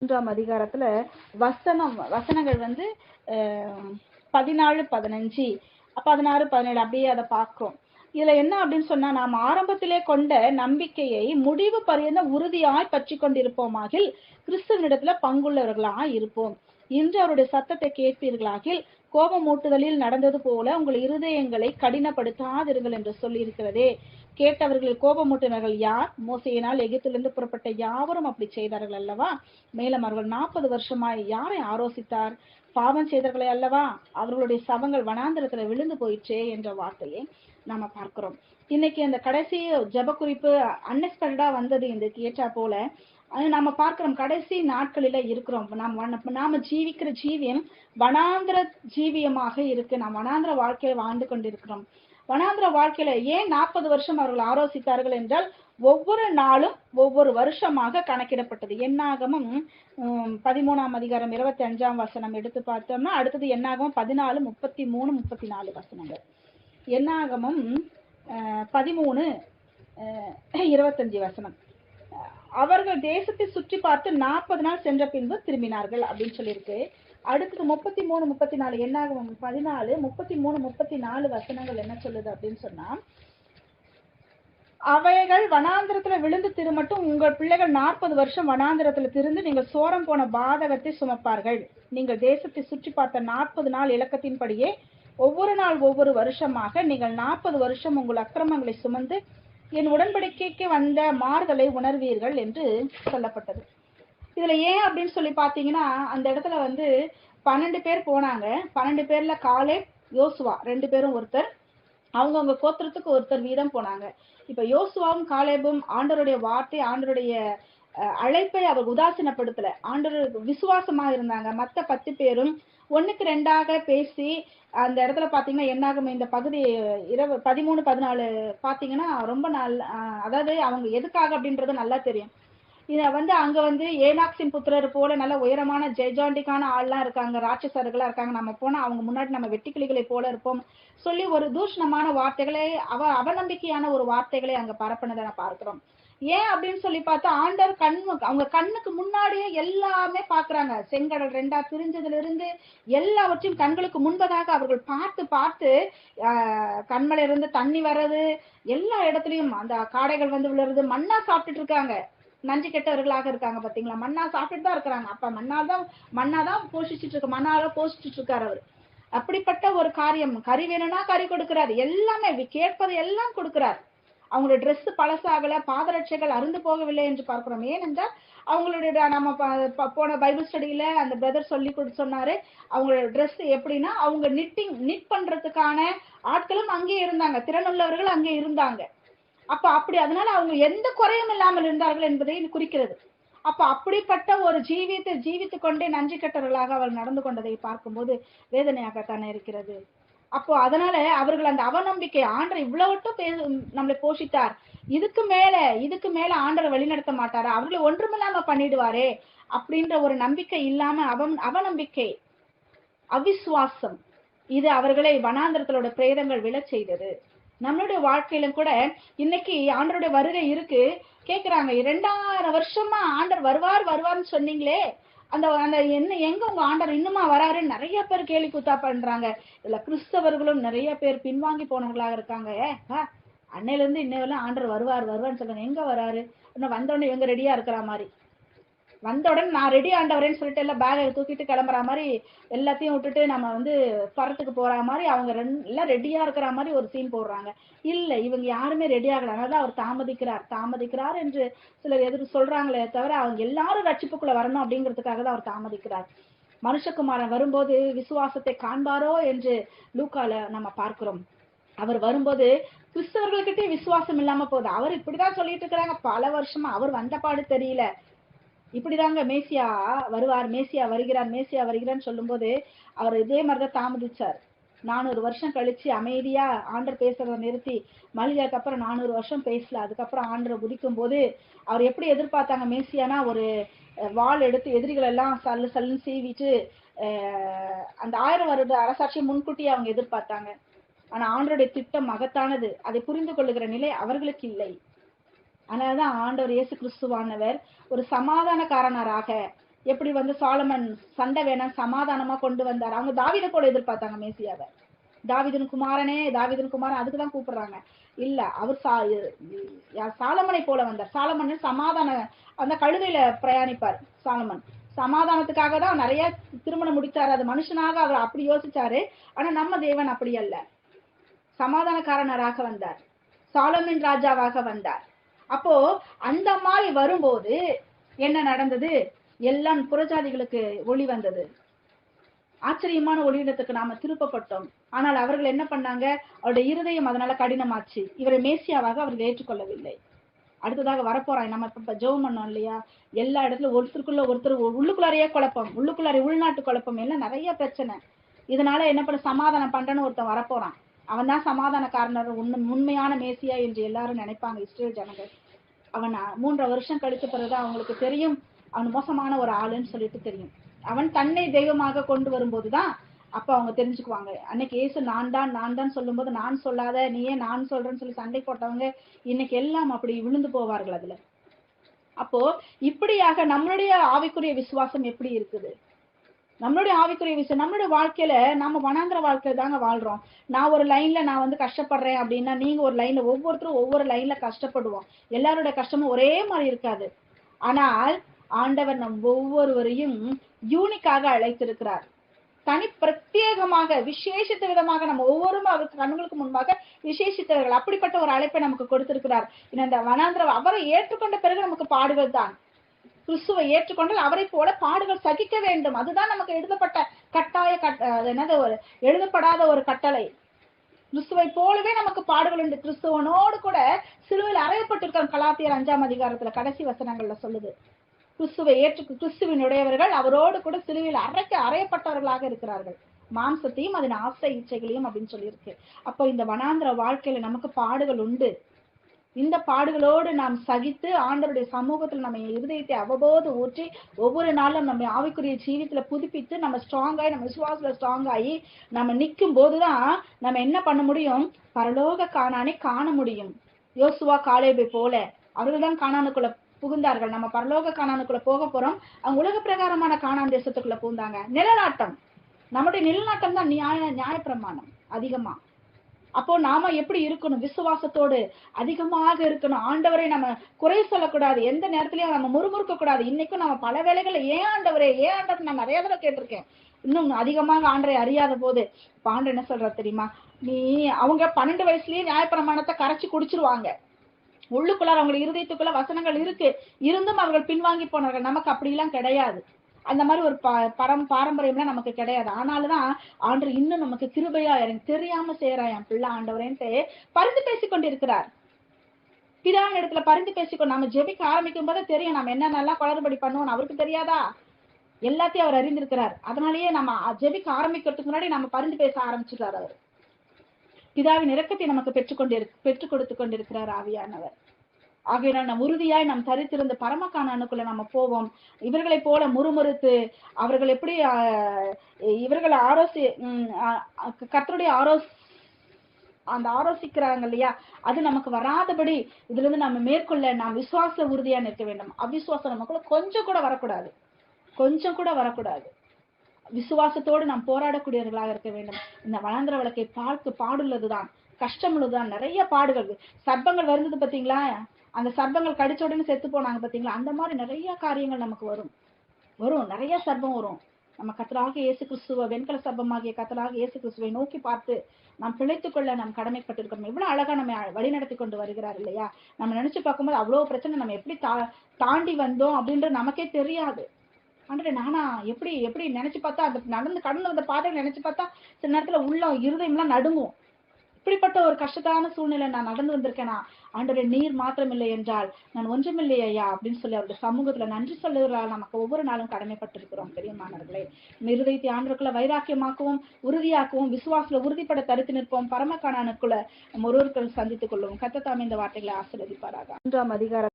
மூன்றாம் அதிகாரத்துல வசனங்கள் வந்து 14, 15, 16, 17 அப்படியே அதை பார்க்கிறோம். இதுல என்ன அப்படின்னு சொன்னா, நாம் ஆரம்பத்திலே கொண்ட நம்பிக்கையை முடிவு பரியந்த உறுதியாய் பற்றி கொண்டிருப்போமாகில் கிறிஸ்துவனிடத்துல பங்குள்ளவர்களாய் இருப்போம். இன்று அவருடைய சத்தத்தை கேட்பீர்களாகில் கோபமூட்டுதலில் நடந்தது போல உங்கள் இருதயங்களை கடினப்படுத்தாதிருங்கள் என்று சொல்லி இருக்கிறதே. கேட்டவர்கள் கோபமூட்டினர்கள் யார்? மோசையினால் எகிப்திலிருந்து புறப்பட்ட யாவரும் அப்படி செய்தார்கள் அல்லவா? மேலும் அவர்கள் 40 வருஷமாய் யாரை ஆலோசித்தார்? பாவம் செய்தார்களே அல்லவா? அவர்களுடைய சவங்கள் வனாந்திரத்துல விழுந்து போயிற்றே என்ற வார்த்தையை நாம பார்க்கிறோம். இன்னைக்கு அந்த கடைசி ஜப குறிப்பு அன்எக்ஸ்பெக்டடா வந்தது. இதுக்கு ஏற்றா போல நாம பார்க்கிறோம். கடைசி நாட்களில இருக்கிறோம். நாம ஜீவிக்கிற ஜீவியம் வனாந்திர ஜீவியமாக இருக்கு. நாம் வனாந்திர வாழ்க்கையை வாழ்ந்து கொண்டிருக்கிறோம். வனாந்திர வாழ்க்கையில ஏன் 40 வருஷம் அவர்கள் ஆலோசித்தார்கள் என்றால், ஒவ்வொரு நாளும் ஒவ்வொரு வருஷமாக கணக்கிடப்பட்டது. என்னாகமம் 13ஆம் அதிகாரம் 25ஆம் வசனம் எடுத்து பார்த்தோம்னா, அடுத்தது என்னாகமம் 14, 33, 34 வசனங்கள். என்னாகமம் 13, 25 வசனம். அவர்கள் தேசத்தை சுற்றி பார்த்து 40 நாள் சென்ற பின்பு திரும்பினார்கள் அப்படின்னு சொல்லியிருக்கு. அடுத்தது 33, 34 என்னாகமம் 14, 33, 34 வசனங்கள் என்ன சொல்லுது அப்படின்னு சொன்னா, அவைகள் வனாந்திரத்துல விழுந்து திருமட்டும் உங்கள் பிள்ளைகள் 40 வருஷம் வனாந்திரத்துல திருந்து நீங்கள் சோரம் போன பாதகத்தை சுமப்பார்கள். நீங்கள் தேசத்தை சுற்றி பார்த்த 40 நாள் இலக்கத்தின்படியே ஒவ்வொரு நாள் ஒவ்வொரு வருஷமாக நீங்கள் 40 வருஷம் உங்கள் அக்கிரமங்களை சுமந்து என் உடன்படிக்கைக்கு வந்த மாறுதலை உணர்வீர்கள் என்று சொல்லப்பட்டது. இதுல ஏன் அப்படின்னு சொல்லி பாத்தீங்கன்னா, அந்த இடத்துல வந்து 12 பேர் போனாங்க. 12 பேர்ல காலேப், யோசுவா 2 பேரும் ஒருத்தர், அவங்கவுங்க கோத்திரத்துக்கு ஒருத்தர் வீதம் போனாங்க. இப்ப யோசுவாவும் காலேபும் ஆண்டவருடைய வார்த்தை, ஆண்டவருடைய அழைப்பை அவர் உதாசீனப்படுத்தல. ஆண்டவர் விசுவாசமா இருந்தாங்க. மத்த 10 பேரும் 1க்கு 2ஆக பேசி அந்த இடத்துல பாத்தீங்கன்னா, என்னாகும் இந்த பகுதி 13, 14 பாத்தீங்கன்னா ரொம்ப அதாவது அவங்க எதுக்காக அப்படின்றது நல்லா தெரியும். இத வந்து அங்க வந்து ஏனாக்சின் புத்திரர் போல நல்ல உயரமான ஜெய்ஜாண்டிக்கான ஆள்லாம் இருக்காங்க, ராட்சசர்களா இருக்காங்க. நம்ம போனா அவங்க முன்னாடி நம்ம வெட்டுக்கிளிகளை போல இருப்போம் சொல்லி ஒரு தூஷணமான வார்த்தைகளை, அவநம்பிக்கையான ஒரு வார்த்தைகளை அங்க பரப்பினதை நான் பார்க்கிறோம். ஏன் அப்படின்னு சொல்லி பார்த்தா, ஆண்டவர் அவங்க கண்ணுக்கு முன்னாடியே எல்லாமே பாக்குறாங்க. செங்கடல் 2ஆ பிரிஞ்சதுல இருந்து எல்லாவற்றையும் கண்களுக்கு முன்பதாக அவர்கள் பார்த்து பார்த்து கண்மல இருந்து தண்ணி வர்றது, எல்லா இடத்துலயும் அந்த காடைகள் வந்து விழுறது, மண்ணா சாப்பிட்டுட்டு இருக்காங்க. நஞ்சு கெட்டவர்களாக இருக்காங்க பாத்தீங்களா? மண்ணா சாப்பிட்டுட்டு தான் இருக்கிறாங்க. அப்ப மண்ணாதான் போஷிச்சுட்டு இருக்கு, மண்ணால போஷிச்சுட்டு இருக்காரு அவர். அப்படிப்பட்ட ஒரு காரியம். கறி வேணும்னா கறி கொடுக்கிறார், எல்லாமே கேட்பது எல்லாம் கொடுக்கிறார். அவங்களுடைய ட்ரெஸ் பழசாகல, பாதரட்சைகள் அருந்து போகவில்லை என்று பார்க்கிறோம். ஏனென்றால் அவங்களுடைய நம்ம போன பைபிள் ஸ்டடியில அந்த பிரதர் சொல்லி சொன்னாரு, அவங்களோட ட்ரெஸ் எப்படின்னா, அவங்க நிட் பண்றதுக்கான ஆட்களும் அங்கே இருந்தாங்க, திறனுள்ளவர்கள் அங்கே இருந்தாங்க. அப்ப அப்படி அதனால அவங்க எந்த குறையும் இல்லாமல் இருந்தார்கள் என்பதை குறிக்கிறது. அப்ப அப்படிப்பட்ட ஒரு ஜீவித்து கொண்டே நன்றி கெட்டவர்களாக அவர் நடந்து கொண்டதை பார்க்கும்போது வேதனையாகத்தானே இருக்கிறது. அப்போ அதனால அவர்கள் அந்த அவநம்பிக்கை, ஆண்டவர் இவ்வளவு நம்மளை போஷித்தார், இதுக்கு மேல ஆண்டவர் வழிநடத்த மாட்டாரா, அவர்களை ஒன்றுமில்லாம பண்ணிடுவாரே அப்படின்ற ஒரு நம்பிக்கை இல்லாம அவநம்பிக்கை, அவிசுவாசம், இது அவர்களை வனாந்திரத்தோட பிரேதங்கள் விழச் செய்தது. நம்மளுடைய வாழ்க்கையிலும் கூட இன்னைக்கு ஆண்டருடைய வருகை இருக்கு. கேக்குறாங்க, 2000 வருஷமா ஆண்டர் வருவார்னு சொன்னீங்களே, அந்த என்ன எங்க உங்க ஆண்டர் இன்னுமா வராரு? நிறைய பேர் கேலி கூத்தா பண்றாங்க. இதுல கிறிஸ்தவர்களும் நிறைய பேர் பின்வாங்கி போனவர்களாக இருக்காங்க. அன்னையில இருந்து இன்னைவெல்லாம் ஆண்டர் வருவார்னு சொல்றாங்க. எங்க வராரு? இன்னும் வந்தோடனே இவங்க ரெடியா இருக்கிற மாதிரி, வந்த உடனே நான் ரெடி ஆண்டவரேன்னு சொல்லிட்டு எல்லாம் பேகை தூக்கிட்டு கிளம்புற மாதிரி, எல்லாத்தையும் விட்டுட்டு நம்ம வந்து பரத்துக்கு போற மாதிரி அவங்க எல்லாம் ரெடியா இருக்கிற மாதிரி ஒரு சீன் போடுறாங்க. இல்ல, இவங்க யாருமே ரெடி ஆகல. அதனால அவர் தாமதிக்கிறார் என்று சிலர் சொல்றாங்களே தவிர, அவங்க எல்லாரும் ரட்சிப்புக்குள்ள வரணும் அப்படிங்கிறதுக்காக தான் அவர் தாமதிக்கிறார். மனுஷகுமாரன் வரும்போது விசுவாசத்தை காண்பாரோ என்று லூக்கால நம்ம பார்க்கிறோம். அவர் வரும்போது கிறிஸ்தவர்கள்கிட்டே விசுவாசம் இல்லாம போகுது. அவர் இப்படிதான் சொல்லிட்டு இருக்கிறாங்க பல வருஷமா. அவர் வந்த பாடு தெரியல. இப்படிதாங்க மேசியா வருகிறான்னு சொல்லும் போது அவர் இதே மாதிரிதான் தாமதிச்சார். 400 வருஷம் கழிச்சு அமைதியா ஆண்டர் பேசுறத நிறுத்தி, மல்லிகைக்கு அப்புறம் 400 வருஷம் பேசல. அதுக்கப்புறம் ஆண்டரை குதிக்கும் போது அவர் எப்படி எதிர்பார்த்தாங்க மேசியானா, ஒரு வாள் எடுத்து எதிரிகள் எல்லாம் சல்லுன்னு சீவிட்டு அந்த 1000 வருட அரசாட்சியை முன்கூட்டியே அவங்க எதிர்பார்த்தாங்க. ஆனா ஆண்டருடைய திட்டம் மகத்தானது. அதை புரிந்து கொள்ளுகிற நிலை அவர்களுக்கு இல்லை. அதனாலதான் ஆண்டவர் இயேசு கிறிஸ்துவானவர் ஒரு சமாதானக்காரனராக, எப்படி வந்து சாலமன் சண்டை வேணாம் சமாதானமா கொண்டு வந்தார். அவங்க தாவீதை போல எதிர்பார்த்தாங்க மேசியாவை. தாவீதின் குமாரனே, தாவீதின் குமாரன் அதுக்குதான் கூப்பிடுறாங்க. இல்ல, அவர் சாலமனை போல வந்தார். சாலமன் சமாதான அந்த கழுதையில பிரயாணிப்பார். சாலமன் சமாதானத்துக்காக தான் நிறைய திருமணம் முடிச்சாரு. அது மனுஷனாக அவர் அப்படி யோசிச்சாரு. ஆனா நம்ம தேவன் அப்படி அல்ல. சமாதானக்காரனராக வந்தார், சாலமன் ராஜாவாக வந்தார். அப்போ அந்த மாதிரி வரும்போது என்ன நடந்தது? எல்லாம் புறஜாதிகளுக்கு ஒளி வந்தது. ஆச்சரியமான ஒளியிடத்துக்கு நாம திருப்பப்பட்டோம். ஆனால் அவர்கள் என்ன பண்ணாங்க? அவருடைய இருதயம் அதனால கடினமாச்சு. இவரை மேசியாவாக அவர்கள் ஏற்றுக்கொள்ளவில்லை. அடுத்ததாக வரப்போறாங்க. நம்ம இப்ப ஜெபம் பண்ணோம் இல்லையா? எல்லா இடத்துல ஒருத்தருக்குள்ள ஒருத்தர் உள்ளுக்குள்ளாரையே குழப்பம், உள்ளுக்குள்ளாரை உள்நாட்டு குழப்பம், எல்லாம் நிறைய பிரச்சனை. இதனால என்ன பண்ண சமாதானம் பண்றேன்னு ஒருத்தன் வரப்போறான். அவன் தான் சமாதானக்காரனர், உண்மையான மேசியா என்று எல்லாரும் நினைப்பாங்க இஸ்ரேல் ஜனங்கள். அவன் 3 வருஷம் கழிச்ச பிறகுதான் அவங்களுக்கு தெரியும் அவன் மோசமான ஒரு ஆளுன்னு சொல்லிட்டு தெரியும். அவன் தன்னை தெய்வமாக கொண்டு வரும்போதுதான் அப்ப அவங்க தெரிஞ்சுக்குவாங்க. அன்னைக்கு இயேசு நான் தான் சொல்லும் போது நான் சொல்லாத நீயே நான் சொல்றேன்னு சொல்லி சண்டை போட்டவங்க இன்னைக்கு எல்லாம் அப்படி விழுந்து போவார்கள் அதுல. அப்போ இப்படியாக நம்மளுடைய ஆவிக்குரிய விசுவாசம் எப்படி இருக்குது? நம்மளுடைய ஆவிக்குரிய விஷயம் நம்மளுடைய வாழ்க்கையில நம்ம வனாந்திர வாழ்க்கையில தாங்க வாழ்றோம். நான் ஒரு லைன்ல நான் வந்து கஷ்டப்படுறேன் அப்படின்னா நீங்க ஒரு லைன்ல, ஒவ்வொருத்தரும் ஒவ்வொரு லைன்ல கஷ்டப்படுவோம். எல்லாருடைய கஷ்டமும் ஒரே மாதிரி இருக்காது. ஆனால் ஆண்டவர் நம் ஒவ்வொருவரையும் யூனிக்காக அழைத்திருக்கிறார். தனி பிரத்யேகமாக விசேஷித்த விதமாக நம்ம ஒவ்வொருவரும் அவருக்கு கண்களுக்கு முன்பாக விசேஷித்தவர்கள். அப்படிப்பட்ட ஒரு அழைப்பை நமக்கு கொடுத்திருக்கிறார். இந்த வனாந்திர அவரை ஏற்றுக்கொண்ட பிறகு நமக்கு பாடுகள் தான். கிறிஸ்துவை ஏற்றுக்கொண்டால் அவரை போல பாடுகள் சகிக்க வேண்டும். அதுதான் நமக்கு எழுதப்பட்ட கட்டாய என்னது ஒரு எழுதப்படாத ஒரு கட்டளை. கிறிஸ்துவை போலவே நமக்கு பாடுகள் உண்டு. கிறிஸ்துவனோடு கூட சிலுவையில் அறையப்பட்டிருக்கிற கலாத்தியர் 5ஆம் அதிகாரத்துல கடைசி வசனங்கள்ல சொல்லுது. கிறிஸ்துவை கிறிஸ்துவினுடையவர்கள் அவரோடு கூட சிலுவையில் அறையப்பட்டவர்களாக இருக்கிறார்கள், மாம்சத்தையும் அதன் ஆசை இச்சைகளையும் அப்படின்னு சொல்லியிருக்கு. அப்போ இந்த வனாந்திர வாழ்க்கையில நமக்கு பாடுகள் உண்டு. இந்த பாடுகளோடு நாம் சகித்து ஆண்டவருடைய சமூகத்தில் நம்ம இருதயத்தை அவ்வப்போது ஊற்றி ஒவ்வொரு நாளும் நம்ம ஆவிக்குரிய ஜீவியத்துல புதுப்பித்து நம்ம ஸ்ட்ராங்காகி நம்ம விசுவாசத்துல ஸ்ட்ராங்காகி நம்ம நிற்கும் போதுதான் நம்ம என்ன பண்ண முடியும்? பரலோக கானானை காண முடியும். யோசுவா காலேபை போல அவர்கள் தான் கானானுக்குள்ள புகுந்தார்கள். நம்ம பரலோக கானானுக்குள்ள போக போறோம். அவங்க உலக பிரகாரமான கானான் தேசத்துக்குள்ள புகுந்தாங்க. நிலநாட்டம், நம்முடைய நிலநாட்டம் தான் நியாயப்பிரமாணம் அதிகமா. அப்போ நாம எப்படி இருக்கணும்? விசுவாசத்தோடு அதிகமாக இருக்கணும். ஆண்டவரை நம்ம குறை சொல்லக்கூடாது. எந்த நேரத்திலயும் நம்ம முறுமுறுக்க கூடாது. இன்னைக்கும் நம்ம பல வேளைகள்ல ஏன் ஆண்டவரே நான் நிறைய தடவை கேட்டிருக்கேன். இன்னும் அதிகமாக ஆண்டரை அறியாத போது இப்ப ஆண்டர் என்ன சொல்ற தெரியுமா? அவங்க 12 வயசுலயே நியாயப்பிரமாணத்தை கரைச்சு குடிச்சிருவாங்க. உள்ளுக்குள்ளார அவங்க இருதயத்துக்குள்ள வசனங்கள் இருக்கு, இருந்தும் அவர்கள் பின்வாங்கி போனார்கள். நமக்கு அப்படி எல்லாம் கிடையாது. அந்த மாதிரி ஒரு பாரம்பரியம்லாம் நமக்கு கிடையாது. ஆனாலும்தான் ஆண்டவர் இன்னும் நமக்கு கிருபையா எனக்கு தெரியாம செய்யறான் பிள்ளை ஆண்டவரேன்ட்டு பரிந்து பேசிக்கொண்டிருக்கிறார். பிதாவின் இடத்துல பரிந்து பேசிக்கொண்டு நம்ம ஜெபிக்க ஆரம்பிக்கும் போது தெரியும் நம்ம என்னென்னலாம் குளறுபடி பண்ணுவோம். அவருக்கு தெரியாதா? எல்லாத்தையும் அவர் அறிந்திருக்கிறார். அதனாலேயே நம்ம ஜெபிக்க ஆரம்பிக்கிறதுக்கு முன்னாடி நம்ம பரிந்து பேச ஆரம்பிச்சுட்டார். அவர் பிதாவின் இரக்கத்தை நமக்கு பெற்றுக் கொடுத்து கொண்டிருக்கிறார் ஆவியானவர். ஆகையினால் நம் உறுதியாய் நாம் தரித்திருந்த பரமகானானுக்குள்ள நம்ம போவோம். இவர்களை போல முறுமுறுத்து அவர்கள் எப்படி இவர்கள் கர்த்தருடைய ஆரோசிக்கிறாங்க இல்லையா, அது நமக்கு வராதபடி இதுல இருந்து நம்ம மேற்கொள்ள நாம் விசுவாச உறுதியா நிற்க வேண்டும். அவிசுவாசம் நமக்குள்ள கொஞ்சம் கூட வரக்கூடாது. விசுவாசத்தோடு நாம் போராடக்கூடியவர்களாக இருக்க வேண்டும். இந்த வனாந்திர வழக்கை பாடுள்ளதுதான், கஷ்டம் உள்ளதுதான், நிறைய பாடுகள். சர்ப்பங்கள் வருந்தது பாத்தீங்களா? அந்த சர்ப்பங்கள் கடிச்ச உடனே செத்து போனாங்க பாத்தீங்களா? அந்த மாதிரி நிறைய காரியங்கள் நமக்கு வரும். நிறைய சர்ப்பம் வரும். நம்ம கர்த்தராகிய இயேசு கிறிஸ்துவ வெண்கல சர்ப்பமாகிய கர்த்தராகிய இயேசு கிறிஸ்துவை நோக்கி பார்த்து நாம் பிழைத்துக் கொள்ள நாம் கடமைப்பட்டிருக்கிறோம். எவ்வளவு அழகா நம்ம வழி நடத்தி கொண்டு வருகிறார் இல்லையா? நம்ம நினைச்சு பார்க்கும்போது அவ்வளவு பிரச்சனை நம்ம எப்படி தாண்டி வந்தோம் அப்படின்றது நமக்கே தெரியாது. ஆண்டவரே நானா எப்படி நினைச்சு பார்த்தா அந்த கடந்து வந்த பாதையை நினைச்சு பார்த்தா சில நேரத்துல உள்ள இருதயம்லாம் நடுங்கும். இப்படிப்பட்ட ஒரு கஷ்டத்தான சூழ்நிலை நான் நடந்து வந்திருக்கேனா? ஆண்டவரே நீர் மாத்திரம் இல்லை என்றால் நான் ஒன்றுமில்லை ஐயா அப்படின்னு சொல்லி அவருடைய சமூகத்துல நன்றி சொல்லுகிறாள். நமக்கு ஒவ்வொரு நாளும் கடமைப்பட்டிருக்கிறோம். பெரியமானவர்களே, இருதயத்தை ஆண்டவருக்குள்ள வைராக்கியமாக்கவும் உறுதியாக்கவும் விசுவாசத்துல உறுதிப்பட தரித்து நிற்போம். பரமகானானுக்குள்ள நம்ம ஒருவருக்குள் சந்தித்துக் கொள்வோம். கர்த்தர் தாமே இந்த வார்த்தைகளை ஆசீர்வதிப்பாராக. 3ஆம் அதிகாரம்